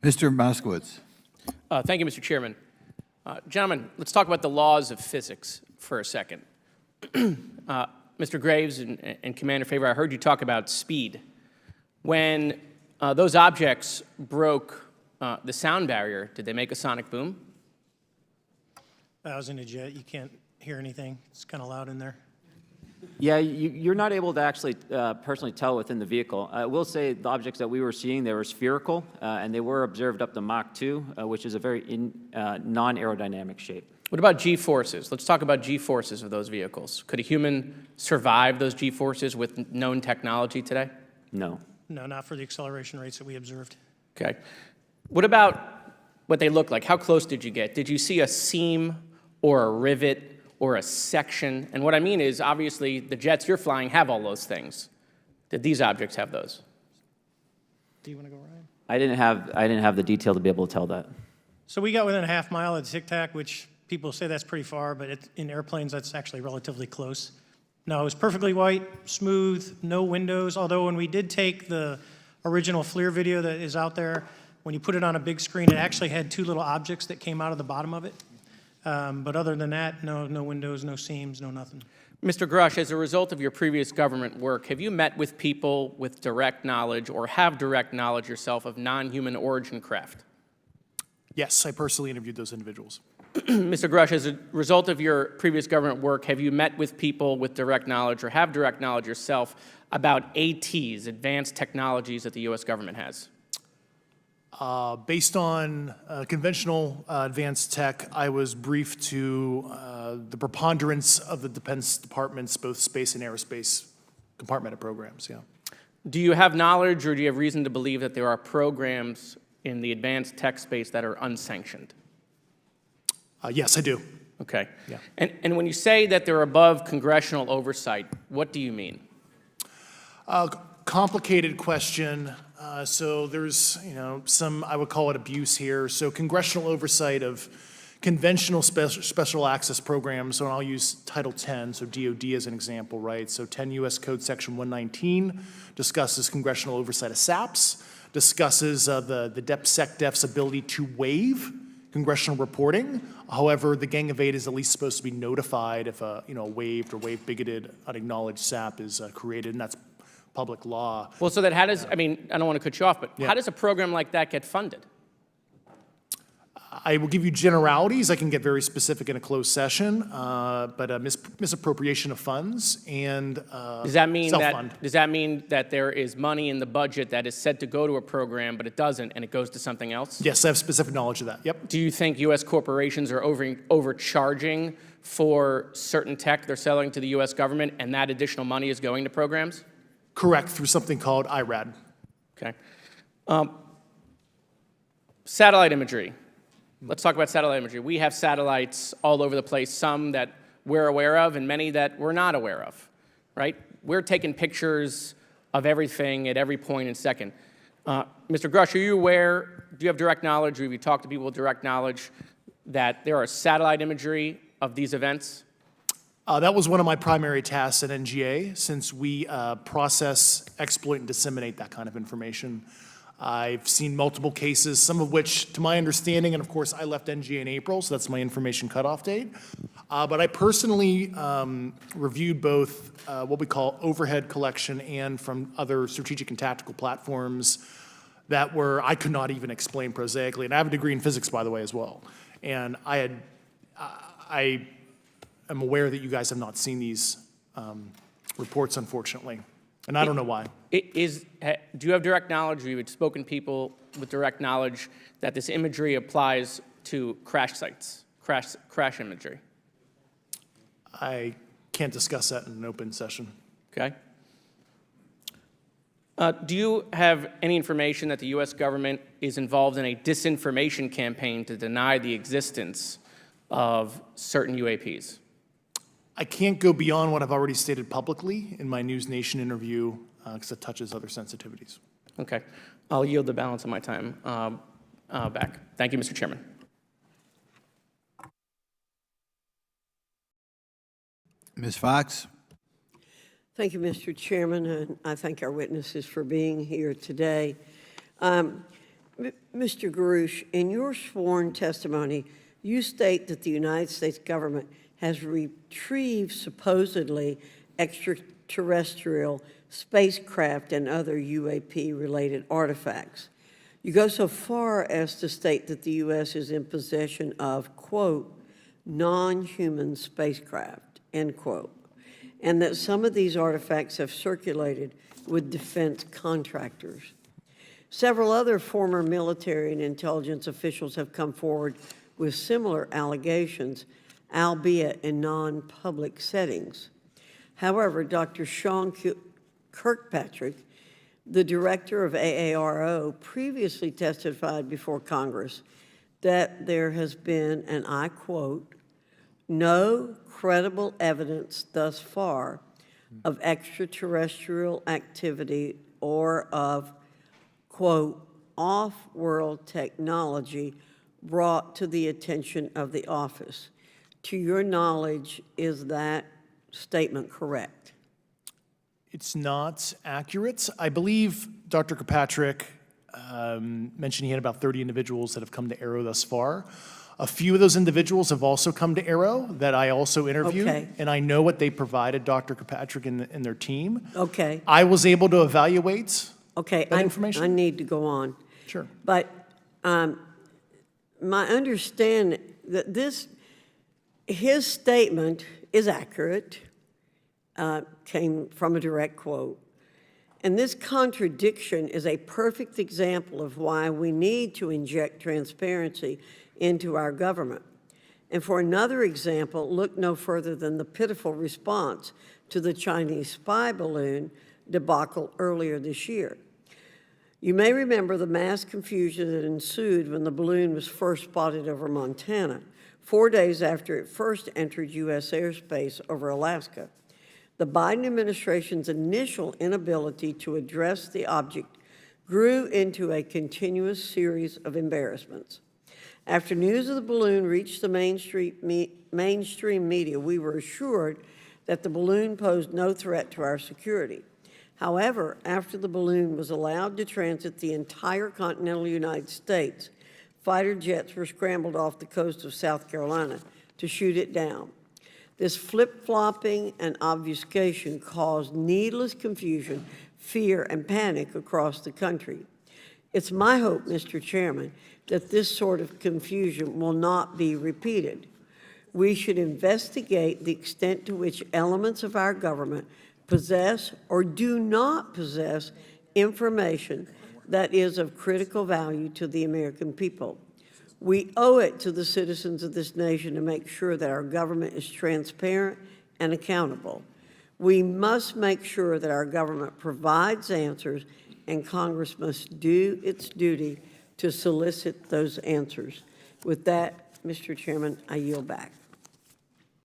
Mr. Moskowitz. Thank you, Mr. Chairman. Gentlemen, let's talk about the laws of physics for a second. Mr. Graves and Commander Favor, I heard you talk about speed. When those objects broke the sound barrier, did they make a sonic boom? I was in a jet. You can't hear anything. It's kind of loud in there. Yeah, you're not able to actually personally tell within the vehicle. I will say the objects that we were seeing, they were spherical, and they were observed up to Mach 2, which is a very non-aerodynamic shape. What about G-forces? Let's talk about G-forces of those vehicles. Could a human survive those G-forces with known technology today? No. No, not for the acceleration rates that we observed. Okay. What about what they look like? How close did you get? Did you see a seam or a rivet or a section? And what I mean is, obviously, the jets you're flying have all those things. Did these objects have those? Do you want to go, Ryan? I didn't have the detail to be able to tell that. So we got within a half mile at Tic Tac, which people say that's pretty far, but in airplanes, that's actually relatively close. No, it was perfectly white, smooth, no windows, although when we did take the original FLIR video that is out there, when you put it on a big screen, it actually had two little objects that came out of the bottom of it. But other than that, no windows, no seams, no nothing. Mr. Grush, as a result of your previous government work, have you met with people with direct knowledge or have direct knowledge yourself of non-human origin craft? Yes, I personally interviewed those individuals. Mr. Grush, as a result of your previous government work, have you met with people with direct knowledge or have direct knowledge yourself about ATs, advanced technologies that the U.S. government has? Based on conventional advanced tech, I was briefed to the preponderance of the Defense Department's both space and aerospace compartmented programs, yeah. Do you have knowledge or do you have reason to believe that there are programs in the advanced tech space that are unsanctioned? Yes, I do. Okay. Yeah. And when you say that they're above congressional oversight, what do you mean? Complicated question. So there's, some, I would call it abuse here. So congressional oversight of conventional special access programs, so I'll use Title 10, so DOD as an example, right? So 10 U.S. Code Section 119 discusses congressional oversight of SAPs, discusses the DepSecDef's ability to waive congressional reporting. However, the Gang of Eight is at least supposed to be notified if a waived or waive-bigoted unacknowledged SAP is created, and that's public law. Well, so that how does, I mean, I don't want to cut you off, but how does a program like that get funded? I will give you generalities. I can get very specific in a closed session, but misappropriation of funds and does that mean self-fund. does that mean that there is money in the budget that is said to go to a program, but it doesn't, and it goes to something else? Yes, I have specific knowledge of that. Yep. Do you think U.S. corporations are overcharging for certain tech they're selling to the U.S. government, and that additional money is going to programs? Correct, through something called IRAD. Okay. Satellite imagery. Let's talk about satellite imagery. We have satellites all over the place, some that we're aware of and many that we're not aware of, right? We're taking pictures of everything at every point and second. Mr. Grush, are you aware, do you have direct knowledge, or have you talked to people with direct knowledge that there are satellite imagery of these events? That was one of my primary tasks at NGA, since we process, exploit, and disseminate that kind of information. I've seen multiple cases, some of which, to my understanding, and of course I left NGA in April, so that's my information cutoff date. But I personally reviewed both what we call overhead collection and from other strategic and tactical platforms that I could not even explain prosaically. And I have a degree in physics, by the way, as well. And I am aware that you guys have not seen these reports, unfortunately. And I don't know why. Do you have direct knowledge, or you've spoken to people with direct knowledge that this imagery applies to crash sites, crash imagery? I can't discuss that in an open session. Okay. Do you have any information that the U.S. government is involved in a disinformation campaign to deny the existence of certain UAPs? I can't go beyond what I've already stated publicly in my News Nation interview because it touches other sensitivities. Okay. I'll yield the balance of my time back. Thank you, Mr. Chairman. Ms. Fox. Thank you, Mr. Chairman, and I thank our witnesses for being here today. Mr. Garouche, in your sworn testimony, you state that the United States government has retrieved supposedly extraterrestrial spacecraft and other UAP-related artifacts. You go so far as to state that the U.S. is in possession of, quote, non-human spacecraft, end quote, and that some of these artifacts have circulated with defense contractors. Several other former military and intelligence officials have come forward with similar allegations, albeit in non-public settings. However, Dr. Sean Kirkpatrick, the director of AARO, previously testified before Congress that there has been, and I quote, no credible evidence thus far of extraterrestrial activity or of, quote, off-world technology brought to the attention of the office. To your knowledge, is that statement correct? It's not accurate. I believe Dr. Kirkpatrick mentioned he had about 30 individuals that have come to Arrow thus far. A few of those individuals have also come to Arrow that I also interviewed, Okay. and I know what they provided Dr. Kirkpatrick and their team. Okay, I was able to evaluate okay, that information. I need to go on. Sure. But my understanding that his statement is accurate, came from a direct quote. And this contradiction is a perfect example of why we need to inject transparency into our government. And for another example, look no further than the pitiful response to the Chinese spy balloon debacle earlier this year. You may remember the mass confusion that ensued when the balloon was first spotted over Montana, 4 days after it first entered U.S. airspace over Alaska. The Biden administration's initial inability to address the object grew into a continuous series of embarrassments. After news of the balloon reached the mainstream media, we were assured that the balloon posed no threat to our security. However, after the balloon was allowed to transit the entire continental United States, fighter jets were scrambled off the coast of South Carolina to shoot it down. This flip-flopping and obfuscation caused needless confusion, fear, and panic across the country. It's my hope, Mr. Chairman, that this sort of confusion will not be repeated. We should investigate the extent to which elements of our government possess or do not possess information that is of critical value to the American people. We owe it to the citizens of this nation to make sure that our government is transparent and accountable. We must make sure that our government provides answers, and Congress must do its duty to solicit those answers. With that, Mr. Chairman, I yield back.